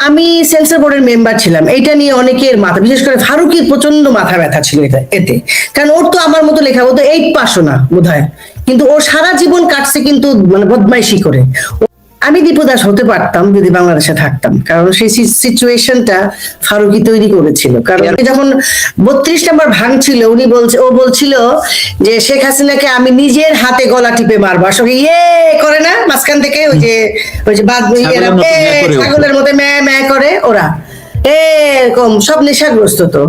আমি সেন্সর বোর্ডের মেম্বার ছিলাম, এটা নিয়ে অনেকের মাথা, বিশেষ করে ফারুকের প্রচন্ড মাথা ব্যথা ছিল এতে। কারণ ওর তো আমার মতো লেখা, ও তো 8 পাসও না বোধহয়, কিন্তু ও সারা জীবন কাটছে কিন্তু মানে বদমাইশি করে। আমি দীপু দাস হতে পারতাম যদি বাংলাদেশে থাকতাম, কারণ সেই সিচুয়েশনটা ফারুকই তৈরি করেছিল। কারণ যখন 32 নম্বর ভাঙছিল, ও বলছিল যে শেখ হাসিনাকে আমি নিজের হাতে গলা টিপে মারবো, আসলে ইয়ে করে না মাঝখান থেকে ওই যে ছাগলের মধ্যে ম্যা ম্যা করে ওরা, এরকম সব নেশাগ্রস্ত। তো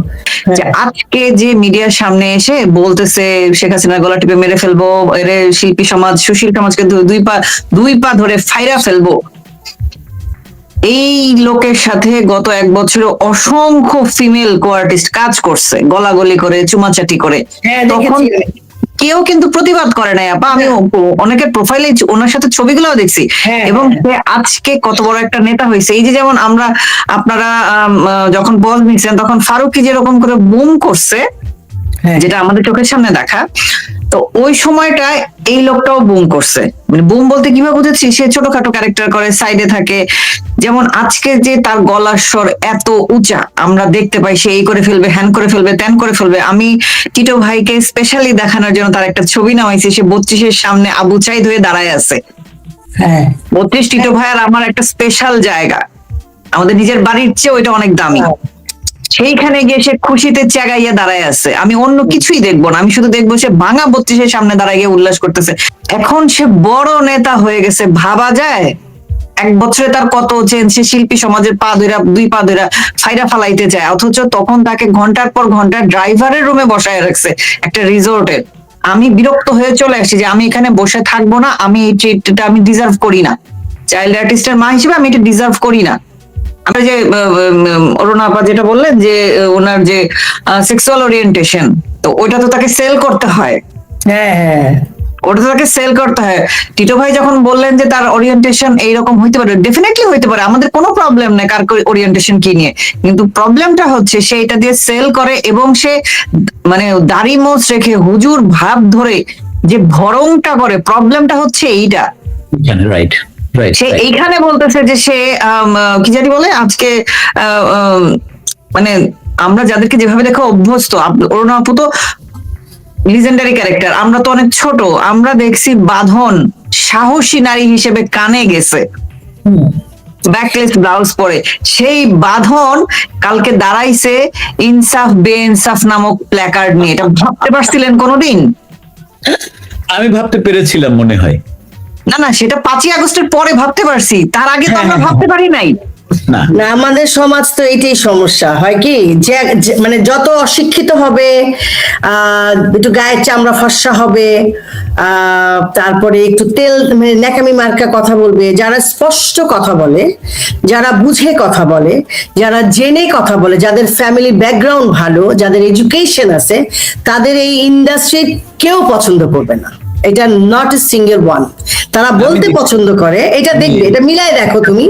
আজকে যে মিডিয়ার সামনে এসে বলতেছে শেখ হাসিনার গলা টিপে মেরে ফেলবো, এর শিল্পী সমাজ সুশীল সমাজকে দুই পা ধরে ফাইরা ফেলবো, এই লোকের সাথে গত 1 বছরে অসংখ্য ফিমেল কোয়ার্টিস্ট কাজ করছে, গলাগলি করে চুমাচাটি করে, তখন কেউ কিন্তু প্রতিবাদ করে নাই আপা। আমি অনেকের প্রোফাইলে ওনার সাথে ছবিগুলো দেখছি, এবং আজকে কত বড় একটা নেতা হয়েছে। এই যে যেমন আপনারা যখন বল নিচ্ছেন তখন ফারুককে যেরকম করে বুম করছে, যেটা আমাদের চোখের সামনে দেখা, তো ওই সময়টায় এই লোকটাও বুম করছে। মানে বুম বলতে কিভাবে বুঝেছি, সে ছোটখাটো ক্যারেক্টার করে, সাইডে থাকে। যেমন আজকে যে তার গলার স্বর এত উঁচা, আমরা দেখতে পাই সে এই করে ফেলবে, হ্যান করে ফেলবে, ত্যান করে ফেলবে। আমি টিটো ভাইকে স্পেশালি দেখানোর জন্য তার একটা ছবি নামাইছি, সে 32-এর সামনে আবু চাইদ হয়ে দাঁড়ায় আছে। 32 টিটো ভাই আর আমার একটা স্পেশাল জায়গা, আমাদের নিজের বাড়ির চেয়ে ওইটা অনেক দামি। সেইখানে গিয়ে সে খুশিতে চেগাইয়া দাঁড়ায় আছে, আমি অন্য কিছুই দেখবো না, আমি শুধু দেখবো সে ভাঙা 32-এর সামনে দাঁড়ায় গিয়ে উল্লাস করতেছে। এখন সে বড় নেতা হয়ে গেছে, ভাবা যায় 1 বছরে তার কত চেঞ্জ। সে শিল্পী সমাজের দুই পা ধরা ফাইরা ফালাইতে চায়, অথচ তখন তাকে ঘন্টার পর ঘন্টা ড্রাইভারের রুমে বসায় রাখছে একটা রিসোর্টে। আমি বিরক্ত হয়ে চলে আসছি যে আমি এখানে বসে থাকবো না, আমি এই ট্রিটটা আমি ডিজার্ভ করি না, চাইল্ড আর্টিস্টের মা হিসেবে আমি এটা ডিজার্ভ করি না। আমরা যে অরুণা আপা যেটা বললেন যে ওনার যে সেক্সুয়াল ওরিয়েন্টেশন, তো ওইটা তো তাকে সেল করতে হয়। ওটা তো তাকে সেল করতে হয়। টিটো ভাই যখন বললেন যে তার ওরিয়েন্টেশন এইরকম হইতে পারে, ডেফিনেটলি হইতে পারে, আমাদের কোনো প্রবলেম নেই কার ওরিয়েন্টেশন কি নিয়ে, কিন্তু প্রবলেমটা হচ্ছে সে এটা দিয়ে সেল করে, এবং সে মানে দাড়ি মোচ রেখে হুজুর ভাব ধরে যে ভরংটা করে, প্রবলেমটা হচ্ছে এইটা। রাইট, সে এইখানে বলতেছে যে সে কি জানি বলে আজকে মানে আমরা যাদেরকে যেভাবে দেখা অভ্যস্ত, অরুণা আপু তো লিজেন্ডারি ক্যারেক্টার, আমরা তো অনেক ছোট, আমরা দেখছি বাঁধন সাহসী নারী হিসেবে কানে গেছে ব্যাকলেস ব্লাউজ পরে, সেই বাঁধন কালকে দাঁড়াইছে ইনসাফ বেইনসাফ নামক প্ল্যাকার্ড নিয়ে। এটা ভাবতে পারছিলেন কোনোদিন? আমি ভাবতে পেরেছিলাম মনে হয়। না, সেটা 5ই আগস্টের পরে ভাবতে পারছি, তার আগে তো আমরা ভাবতে পারি নাই। না, আমাদের সমাজ তো এইটাই সমস্যা হয় কি, যে মানে যত অশিক্ষিত হবে, একটু গায়ের চামড়া ফর্সা হবে, তারপরে একটু তেল মানে ন্যাকামি মার্কা কথা বলবে, যারা স্পষ্ট কথা বলে, যারা বুঝে কথা বলে, যারা জেনে কথা বলে, যাদের ফ্যামিলি ব্যাকগ্রাউন্ড ভালো, যাদের এডুকেশন আছে, তাদের এই ইন্ডাস্ট্রি কেউ পছন্দ করবে না। এটা নট এ সিঙ্গেল ওয়ান, তারা বলতে পছন্দ করে। এটা দেখবে, এটা মিলাই দেখো তুমি।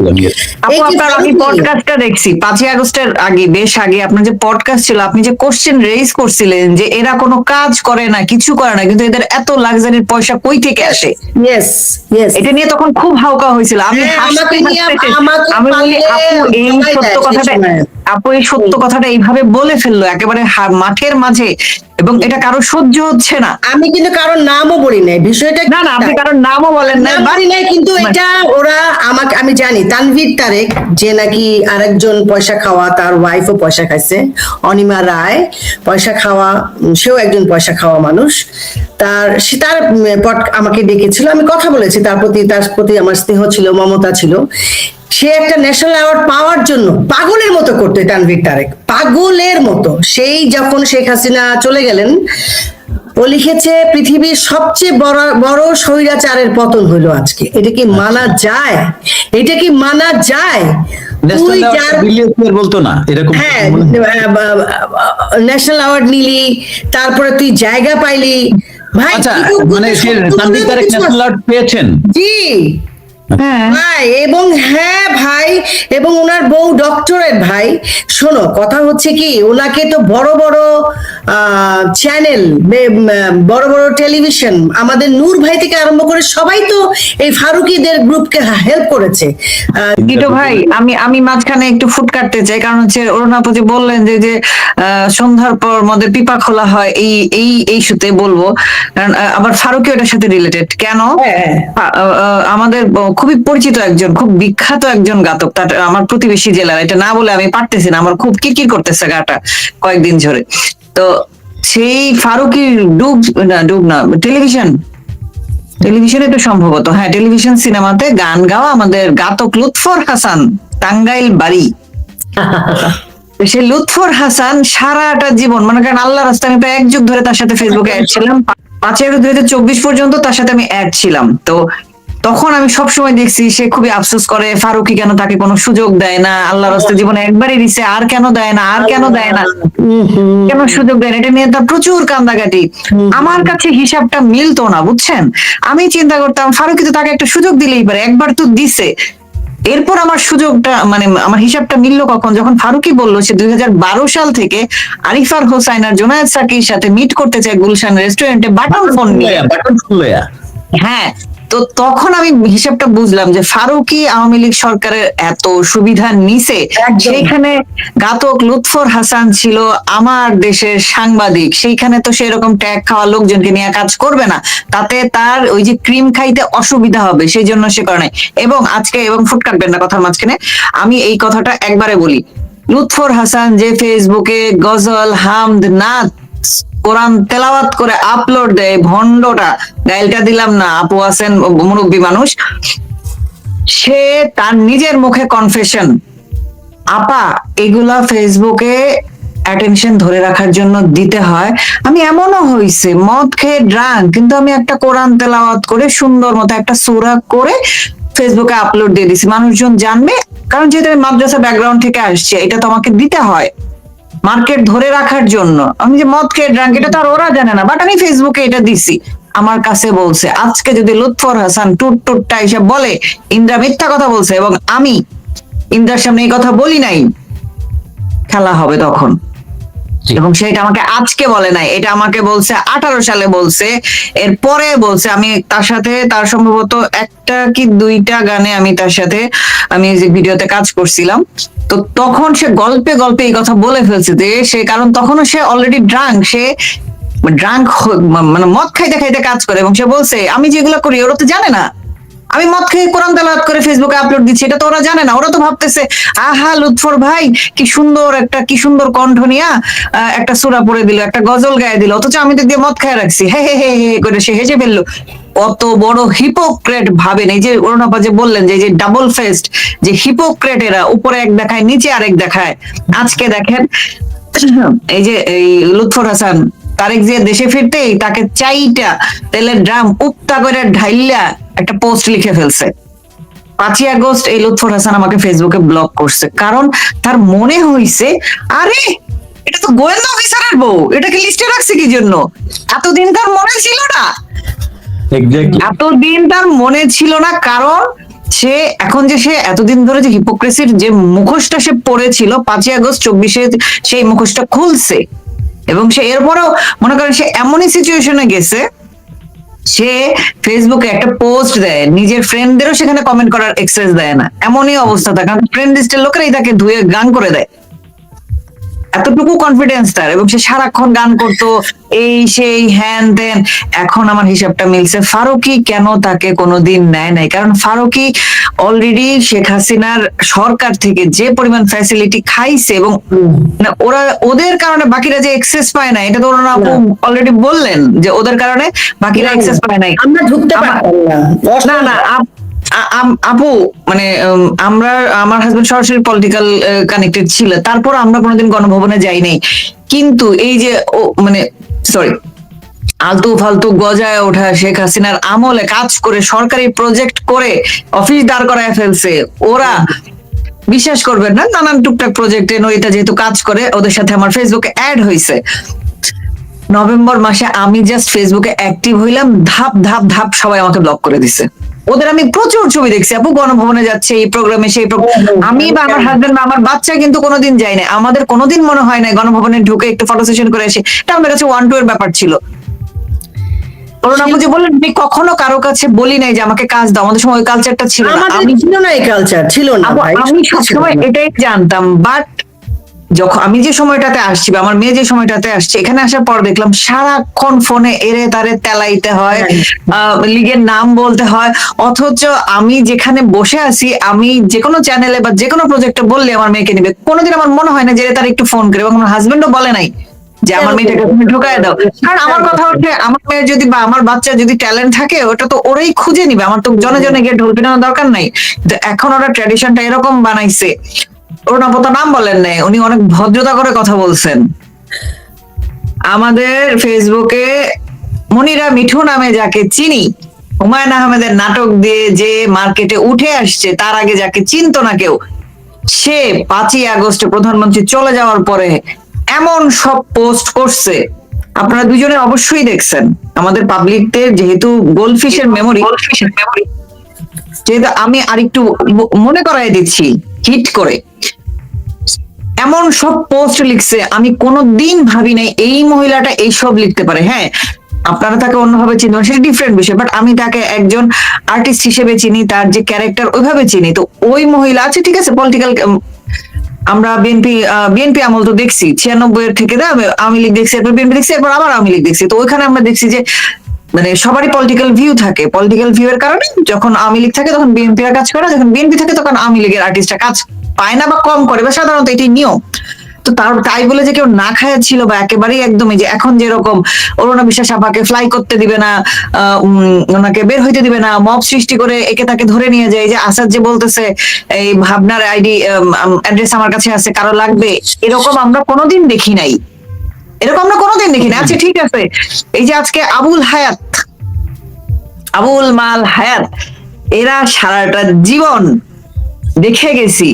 আমি পডকাস্টটা দেখছি 5ই আগস্টের আগে, বেশ আগে আপনার যে পডকাস্ট ছিল, আপনি যে কোশ্চেন রেজ করছিলেন যে এরা কোনো কাজ করে না, কিছু করে না, কিন্তু এদের এত লাক্সারির পয়সা কই থেকে আসে, এটা নিয়ে তখন খুব হাউকা হয়েছিল। আমি বলি আপু এই সত্য কথাটা এইভাবে বলে ফেললো একেবারে মাঠের মাঝে, এবং এটা কারো সহ্য হচ্ছে না। আমি কিন্তু কারোর নামও বলি নাই, বিষয়টা না আপনি কারোর নামও বলেন না, বলি নাই, কিন্তু এটা ওরা আমাকে, আমি জানি তানভীর তারেক যে নাকি আরেকজন পয়সা খাওয়া, তার ওয়াইফও পয়সা খাইছে, অনিমা রায় পয়সা খাওয়া, সেও একজন পয়সা খাওয়া মানুষ। তার আমাকে ডেকেছিল, আমি কথা বলেছি, তার প্রতি আমার স্নেহ ছিল, মমতা ছিল। সে একটা ন্যাশনাল অ্যাওয়ার্ড পাওয়ার জন্য পাগলের মতো করতে, তানভীর তারেক পাগলের মতো। সেই যখন শেখ হাসিনা চলে গেলেন, ও লিখেছে পৃথিবীর সবচেয়ে বড় স্বৈরাচারের পতন হইলো আজকে। এটা কি মানা যায়? এটা কি মানা যায়? তুই বলতো না এরকম, হ্যাঁ, ন্যাশনাল অ্যাওয়ার্ড নিলি, তারপরে তুই জায়গা পাইলি, ভাই মানে তানভীর তারেক ন্যাশনাল অ্যাওয়ার্ড পেয়েছেন? জি, হ্যাঁ, ভাই, এবং হ্যাঁ ভাই, এবং ওনার বউ ডক্টরেট ভাই। শোনো, কথা হচ্ছে কি, ওনাকে তো বড় বড় চ্যানেল, বড় বড় টেলিভিশন, আমাদের নূর ভাই থেকে আরম্ভ করে সবাই তো এই ফারুকিদের গ্রুপকে হেল্প করেছে। কিটো ভাই, আমি মাঝখানে একটু ফুট কাটতে চাই, কারণ হচ্ছে অরুণাপু যে বললেন যে যে সন্ধ্যার পর মধ্যে পিপা খোলা হয়, এই ইস্যুতে বলবো, কারণ আবার ফারুকি ওটার সাথে রিলেটেড কেন। হ্যাঁ। আমাদের খুবই পরিচিত একজন, খুব বিখ্যাত একজন গাতক, তার আমার প্রতিবেশী জেলার, এটা না বলে আমি পারতেছি না, আমার খুব কিরকির করতেছে গাটা কয়েকদিন ধরে। তো সেই ফারুকির ডুব না টেলিভিশনে তো সম্ভবত, হ্যাঁ টেলিভিশন সিনেমাতে গান গাওয়া আমাদের গাতক লুৎফর হাসান, টাঙ্গাইল বাড়ি। সে লুৎফর হাসান সারাটা জীবন, মনে করেন আল্লাহ রাস্তায়, আমি প্রায় 1 যুগ ধরে তার সাথে ফেসবুকে অ্যাড ছিলাম, 5/2024 পর্যন্ত তার সাথে আমি অ্যাড ছিলাম। তো তখন আমি সব সময় দেখছি সে খুবই আফসোস করে, ফারুকি কেন তাকে কোনো সুযোগ দেয় না, আল্লাহ রাস্তায় জীবনে একবারই দিছে, আর কেন দেয় না, আর কেন দেয় না, কেন সুযোগ দেয় না, এটা নিয়ে তার প্রচুর কান্দাকাটি। আমার কাছে হিসাবটা মিলতো না, বুঝছেন। আমি চিন্তা করতাম ফারুকি তো তাকে একটা সুযোগ দিলেই পারে, একবার তো দিছে। এরপর আমার সুযোগটা, মানে আমার হিসাবটা মিললো কখন, যখন ফারুকি বললো সে 2012 সাল থেকে আরিফার হোসাইন আর জোনায়েদ সাকির সাথে মিট করতে চায় গুলশান রেস্টুরেন্টে বাটন ফোন নিয়ে। হ্যাঁ, তো তখন আমি হিসাবটা বুঝলাম যে ফারুকি আওয়ামী লীগ সরকারের এত সুবিধা নিছে, সেইখানে গাতক লুৎফর হাসান ছিল আমার দেশের সাংবাদিক, সেইখানে তো সেরকম ট্যাগ খাওয়া লোকজনকে নিয়ে কাজ করবে না, তাতে তার ওই যে ক্রিম খাইতে অসুবিধা হবে, সেই জন্য সে করে নাই। এবং আজকে, এবং ফুট কাটবেন না কথার মাঝখানে, আমি এই কথাটা একবারে বলি, লুৎফর হাসান যে ফেসবুকে গজল, হামদ, নাত, কোরআন তেলাওয়াত করে আপলোড দেয়, ভন্ডটা, গাইলটা দিলাম না, আপু আছেন মুরব্বী মানুষ, সে তার নিজের মুখে কনফেশন, আপা এগুলা ফেসবুকে অ্যাটেনশন ধরে রাখার জন্য দিতে হয়। আমি এমনও হইছে মদ খেয়ে ড্রাঙ্ক, কিন্তু আমি একটা কোরআন তেলাওয়াত করে সুন্দর মতো একটা সূরা করে ফেসবুকে আপলোড দিয়ে দিছি, মানুষজন জানবে, কারণ যেহেতু আমি মাদ্রাসা ব্যাকগ্রাউন্ড থেকে আসছি, এটা তো আমাকে দিতে হয় মার্কেট ধরে রাখার জন্য। আমি যে মদ খেয়ে ড্রাঙ্ক, এটা তো আর ওরা জানে না, বাট আমি ফেসবুকে এটা দিছি। আমার কাছে বলছে, আজকে যদি লুৎফর হাসান টুটটা এসে বলে ইন্দ্রা মিথ্যা কথা বলছে, এবং আমি ইন্দ্রার সামনে এই কথা বলি নাই, খেলা হবে তখন। এবং সেটা আমাকে আজকে বলে নাই, এটা আমাকে বলছে 18 সালে বলছে, এরপরে বলছে। আমি তার সাথে, তার সম্ভবত 1টা কি 2টা গানে আমি তার সাথে আমি যে ভিডিওতে কাজ করছিলাম, তো তখন সে গল্পে গল্পে এই কথা বলে ফেলছে যে সে, কারণ তখনও সে অলরেডি ড্রাঙ্ক, সে ড্রাঙ্ক মানে মদ খাইতে খাইতে কাজ করে, এবং সে বলছে আমি যেগুলো করি ওরা তো জানে না, আমি মদ খেয়ে কোরআন তেলাওয়াত করে ফেসবুকে আপলোড দিচ্ছি, এটা তো ওরা জানে না। ওরা তো ভাবতেছে আহা লুৎফর ভাই কি সুন্দর কণ্ঠ নিয়া একটা সূরা পড়ে দিল, একটা গজল গায়ে দিল, অথচ আমি তো দিয়ে মদ খায় রাখছি, হে হে হে হে করে সে হেসে ফেললো। অত বড় হিপোক্রেট ভাবেন, এই যে অরুণাপা যে বললেন যে ডাবল ফেস্ট, যে হিপোক্রেট এরা, উপরে এক দেখায় নিচে আরেক দেখায়। আজকে দেখেন এই যে এই লুৎফর হাসান, তারেক জিয়া দেশে ফিরতেই তাকে চাইটা তেলের ড্রাম উপতা করে ঢাইলা একটা পোস্ট লিখে ফেলছে। 5ই আগস্ট এই লুৎফর হাসান আমাকে ফেসবুকে ব্লক করছে, কারণ তার মনে হইছে আরে এটা তো গোয়েন্দা অফিসারের বউ, এটাকে লিস্টে রাখছে কি জন্য? এতদিন তার মনে ছিল না, এতদিন তার মনে ছিল না, কারণ সে এখন যে সে এতদিন ধরে যে হিপোক্রেসির যে মুখোশটা সে পড়েছিল, 5ই আগস্ট 24-এ সেই মুখোশটা খুলছে। এবং সে এরপরেও মনে করেন সে এমনই সিচুয়েশনে গেছে, সে ফেসবুকে একটা পোস্ট দেয়, নিজের ফ্রেন্ডদেরও সেখানে কমেন্ট করার এক্সেস দেয় না, এমনই অবস্থা তার, কারণ ফ্রেন্ড লিস্টের লোকেরাই তাকে ধুয়ে গান করে দেয়, এতটুকু কনফিডেন্স তার। এবং সে সারাক্ষণ গান করতো, এই সেই হ্যান ত্যান। এখন আমার হিসাবটা মিলছে, ফারুকি কেন তাকে কোনোদিন নেয় নাই, কারণ ফারুকি অলরেডি শেখ হাসিনার সরকার থেকে যে পরিমাণ ফ্যাসিলিটি খাইছে, এবং ওরা, ওদের কারণে বাকিরা যে এক্সেস পায় না, এটা তো ওরা অলরেডি বললেন যে ওদের কারণে বাকিরা এক্সেস পায় নাই। আমরা ঢুকতে পারতাম না না আপু, মানে আমার হাজবেন্ড সরাসরি পলিটিক্যাল কানেক্টেড ছিল, তারপর আমরা কোনোদিন গণভবনে যাই নাই। কিন্তু এই যে মানে সরি, আলতু ফালতু গজায় ওঠা শেখ হাসিনার আমলে কাজ করে সরকারি প্রজেক্ট করে অফিস দাঁড় করায় ফেলছে ওরা, বিশ্বাস করবেন না, নানান টুকটাক প্রজেক্টে নরিতা যেহেতু কাজ করে, ওদের সাথে আমার ফেসবুকে অ্যাড হয়েছে। নভেম্বর মাসে আমি জাস্ট ফেসবুকে অ্যাক্টিভ হইলাম, ধাপ ধাপ ধাপ সবাই আমাকে ব্লক করে দিছে। ওদের আমি প্রচুর ছবি দেখছি আপু, গণভবনে যাচ্ছে, এই প্রোগ্রামে সেই আমি বা আমার হাজবেন্ড বা আমার বাচ্চা কিন্তু কোনোদিন যাই না, আমাদের কোনোদিন মনে হয় না গণভবনে ঢুকে একটু ফটো সেশন করে এসে, এটা আমাদের কাছে 1-2 এর ব্যাপার ছিল। অরুণ আপু যে বললেন আমি কখনো কারো কাছে বলি নাই যে আমাকে কাজ দাও, আমাদের সময় ওই কালচারটা ছিল না। আমাদের ছিল না, এই কালচার ছিল না ভাই, আমি সত্যি ছিল সবসময় না। এটাই জানতাম, বাট যখন আমি যে সময়টাতে আসছি বা আমার মেয়ে যে সময়টাতে আসছে এখানে আসার পর দেখলাম সারাক্ষণ ফোনে এরে তারে তেলাইতে হয়, লিগের নাম বলতে হয়, অথচ আমি যেখানে বসে আছি আমি যে কোনো চ্যানেলে বা যে কোনো প্রজেক্টে বললে আমার মেয়েকে নিবে, কোনোদিন আমার মনে হয় না যে তার একটু ফোন করে, এবং আমার হাজবেন্ডও বলে নাই যে আমার মেয়েটাকে তুমি ঢুকায় দাও। কারণ আমার কথা হচ্ছে আমার মেয়ে যদি বা আমার বাচ্চা যদি ট্যালেন্ট থাকে ওটা তো ওরাই খুঁজে নিবে, আমার তো জনে জনে গিয়ে ঢোল পিটানোর দরকার নাই। তো এখন ওরা ট্র্যাডিশনটা এরকম বানাইছে, ওর না তো নাম বলেন নাই, উনি অনেক ভদ্রতা করে কথা বলছেন। আমাদের ফেসবুকে মনিরা মিঠু নামে যাকে চিনি, হুমায়ুন আহমেদের নাটক দিয়ে যে মার্কেটে উঠে আসছে, তার আগে যাকে চিনতো না কেউ, সে 5ই আগস্টে প্রধানমন্ত্রী চলে যাওয়ার পরে এমন সব পোস্ট করছে, আপনারা দুজনে অবশ্যই দেখছেন। আমাদের পাবলিকদের যেহেতু গোল্ডফিশের মেমোরি, যেহেতু আমি আরেকটু মনে করাই দিচ্ছি হিট করে, এমন সব পোস্ট লিখছে আমি কোনোদিন ভাবি নাই এই মহিলাটা এইসব লিখতে পারে। হ্যাঁ, আপনারা তাকে অন্যভাবে চিনবেন সেটা ডিফারেন্ট বিষয়, বাট আমি তাকে একজন আর্টিস্ট হিসেবে চিনি, তার যে ক্যারেক্টার ওইভাবে চিনি। তো ওই মহিলা আছে, ঠিক আছে, পলিটিক্যাল, আমরা বিএনপি আমল তো দেখছি 96 এর থেকে আওয়ামী লীগ দেখছি, এরপর বিএনপি দেখছি, এরপর আবার আওয়ামী লীগ দেখছি। তো ওইখানে আমরা দেখছি যে মানে সবারই পলিটিক্যাল ভিউ থাকে, পলিটিক্যাল ভিউ এর কারণে যখন আওয়ামী লীগ থাকে তখন বিএনপিরা কাজ করে, যখন বিএনপি থাকে তখন আওয়ামী লীগের আর্টিস্টরা কাজ পায় না বা কম করে, বা সাধারণত এটাই নিয়ম। তো তাই বলে যে কেউ না খায়া ছিল বা একেবারেই একদমই যে এখন যেরকম অরুণা বিশ্বাস আপাকে ফ্লাই করতে দিবে না, ওনাকে বের হইতে দিবে না, মব সৃষ্টি করে একে তাকে ধরে নিয়ে যায়, যে আসাদ যে বলতেছে এই ভাবনার আইডি অ্যাড্রেস আমার কাছে আছে, কারো লাগবে, এরকম আমরা কোনোদিন দেখি নাই, এরকম আমরা কোনোদিন দেখি না। আচ্ছা ঠিক আছে, এই যে আজকে আবুল মাল হায়াত, এরা সারাটা জীবন দেখে গেছি,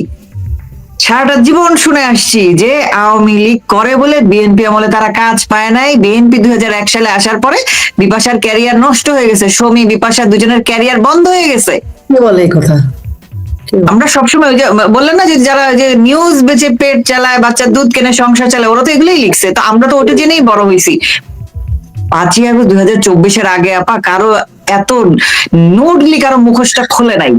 সারাটা জীবন শুনে আসছি যে আওয়ামী লীগ করে বলে বিএনপি আমলে তারা কাজ পায় নাই। বিএনপি 2001 সালে আসার পরে বিপাশার ক্যারিয়ার নষ্ট হয়ে গেছে, সৌমি বিপাশা দুজনের ক্যারিয়ার বন্ধ হয়ে গেছে। কে বলে এই কথা? আমরা সবসময় ওই যে বললেন না যে যারা যে নিউজ বেচে পেট চালায়, বাচ্চার দুধ কেনে, সংসার চালায়, ওরা তো এগুলোই লিখছে। তো আমরা তো ওটা জেনেই বড় হয়েছি। 5ই আগস্ট 2024 আগে আপা কারো এত নোডলি কারো মুখোশটা খোলে নাই,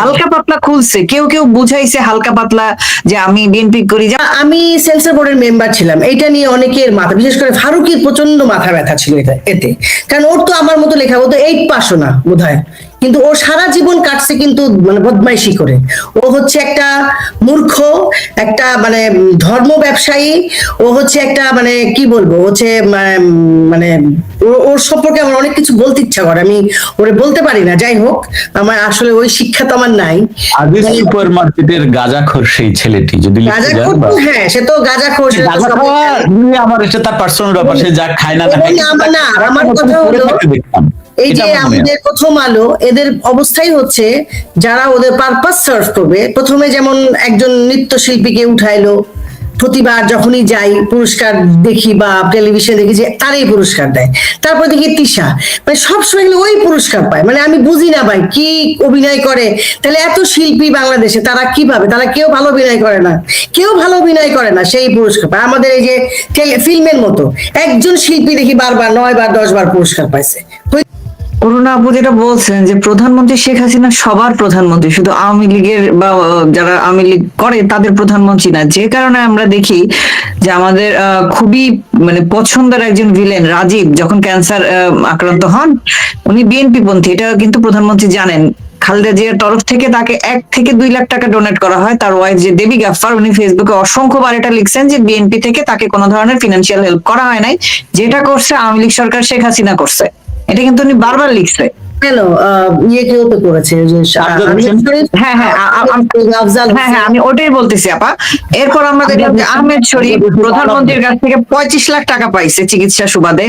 হালকা পাতলা খুলছে, কেউ কেউ বুঝাইছে হালকা পাতলা যে আমি বিএনপি করি। আমি সেন্সর বোর্ডের মেম্বার ছিলাম, এটা নিয়ে অনেকের মাথা, বিশেষ করে ফারুকের প্রচন্ড মাথা ব্যথা ছিল এতে, কারণ ওর তো আমার মতো লেখা, ও তো 8 পাসও না বোধহয়, কিন্তু ও সারা জীবন কাটছে কিন্তু মানে বদমাইশি করে। ও হচ্ছে একটা মূর্খ, একটা মানে ধর্ম ব্যবসায়ী, ও হচ্ছে একটা মানে কি বলবো, হচ্ছে মানে ওর সম্পর্কে আমার অনেক কিছু বলতে ইচ্ছা করে, আমি ওরে বলতে পারি না। যাই হোক, আমার আসলে ওই শিক্ষা তো আমার নাই। আদিস সুপার মার্কেটের গাঁজাখোর সেই ছেলেটি যদি লিখতে যান, গাঁজাখোর তো, হ্যাঁ সে তো গাঁজাখোর, সে তো গাঁজা সবাই খাওয়া জানে। নিয়ে আমার এটা তার পার্সোনাল ব্যাপার, সে যা খায় না এবং খায়, আমার কথা হলো দেখতাম এই যে আমাদের প্রথম আলো, এদের অবস্থাই হচ্ছে যারা ওদের পারপাস সার্ভ করবে, প্রথমে যেমন একজন নৃত্যশিল্পীকে উঠাইলো, প্রতিবার যখনই যাই পুরস্কার দেখি বা টেলিভিশনে দেখি যে তারই পুরস্কার দেয়, তারপর দেখি তিশা, মানে সবসময় ওই পুরস্কার পায়। মানে আমি বুঝি না ভাই কি অভিনয় করে, তাহলে এত শিল্পী বাংলাদেশে তারা কিভাবে, তারা কেউ ভালো অভিনয় করে না, সেই পুরস্কার পায়। আমাদের এই যে ফিল্মের মতো একজন শিল্পী দেখি বারবার 9 বার 10 বার পুরস্কার পাইছে। অরুণা আপু যেটা বলছেন যে প্রধানমন্ত্রী শেখ হাসিনা সবার প্রধানমন্ত্রী, শুধু আওয়ামী লীগের বা যারা আওয়ামী লীগ করে তাদের প্রধানমন্ত্রী না। যে কারণে আমরা দেখি যে আমাদের খুবই মানে পছন্দের একজন ভিলেন রাজীব যখন ক্যান্সার আক্রান্ত হন, উনি বিএনপি পন্থী, এটা কিন্তু প্রধানমন্ত্রী জানেন। খালেদা জিয়ার তরফ থেকে তাকে 1 থেকে 2 লাখ টাকা ডোনেট করা হয়। তার ওয়াইফ যে দেবী গাফফার, উনি ফেসবুকে অসংখ্যবার এটা লিখছেন যে বিএনপি থেকে তাকে কোনো ধরনের ফিনান্সিয়াল হেল্প করা হয় নাই, যেটা করছে আওয়ামী লীগ সরকার শেখ হাসিনা করছে, এটা কিন্তু উনি বারবার লিখছে। কেন ইয়ে কেউ তো করেছে যে হ্যাঁ, আমি ওটাই বলতেছি আপা। এরপর আমরা দেখলাম যে আহমেদ শরীফ প্রধানমন্ত্রীর কাছ থেকে 25 লাখ টাকা পাইছে চিকিৎসা সুবাদে।